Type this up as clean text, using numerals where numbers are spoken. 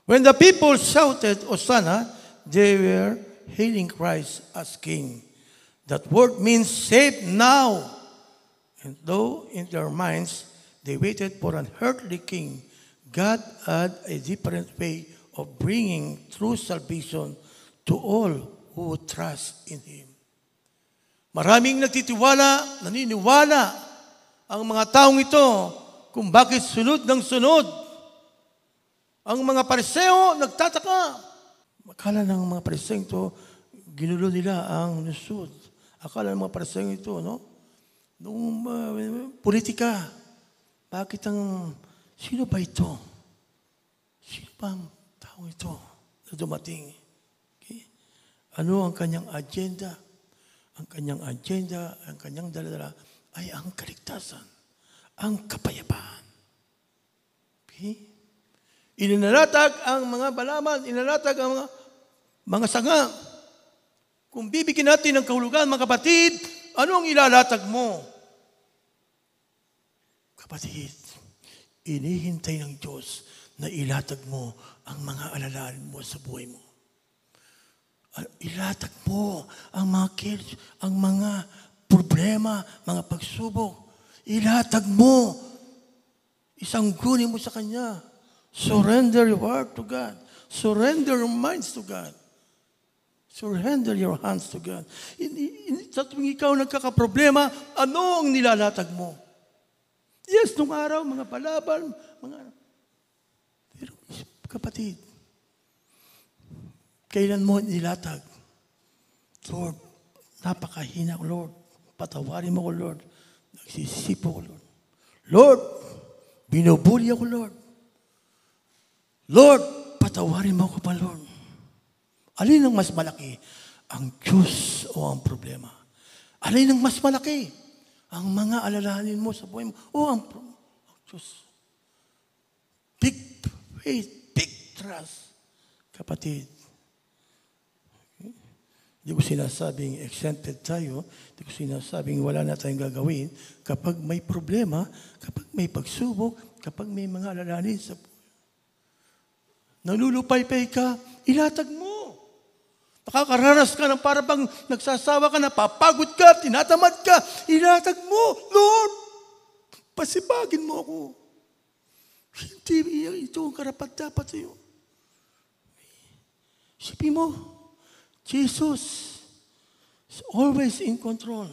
When the people shouted, Hosanna, they were hailing Christ as king. That word means save now. And though in their minds they waited for an earthly king, God had a different way of bringing true salvation to all who would trust in Him. Maraming nagtitiwala, naniniwala ang mga taong ito kung bakit sunod ng sunod. Ang mga Pariseo nagtataka. Akala ng mga Pariseo ito, ginulo nila ang lusod. Akala ng mga Pariseo ito, no? Nung politika, bakit sino ba ito? Sino ba ang tao ito na dumating? Okay? Ano ang kanyang agenda? Ang kanyang agenda, ang kanyang dala-dala ay ang kaligtasan, ang kapayapaan. Okay? Ininalatag ang mga balaman, ininalatag ang mga sanga. Kung bibigyan natin ng kahulugan, mga kapatid, ano ang ilalatag mo? Kapatid, inihintay ng Diyos na ilatag mo ang mga alalahanin mo sa buhay mo. Ilatag mo ang mga problema, mga pagsubok. Ilatag mo. Isanggunin mo sa Kanya. Surrender your heart to God. Surrender your minds to God. Surrender your hands to God. Sa tuwing ikaw nagkakaproblema, ano ang nilalatag mo? Yes, nung araw, mga palaban, pero kapatid, kailan mo nilatag? Lord, napakahina ko, Lord. Patawarin mo ko, Lord. Nagsisipo ko, Lord. Lord, binubuli ako, Lord. Lord, patawarin mo ko pa, Lord. Alin ang mas malaki? Ang Diyos o ang problema? Alin ang mas malaki? Ang mga alalahanin mo sa buhay mo o ang Diyos? Big faith, big trust. Kapatid, hindi ko sinasabing exempted tayo, hindi ko sinasabing wala na tayong gagawin kapag may problema, kapag may pagsubok, kapag may mga alalahanin sa buhay. Nalulupay-pay ka, ilatag mo. Nakakaranas ka ng parang nagsasawa ka, napapagod ka, tinatamad ka, ilatag mo. Lord, pasibagin mo ako. Hindi ito ang karapat-dapat sa'yo. Isipin mo, Jesus is always in control.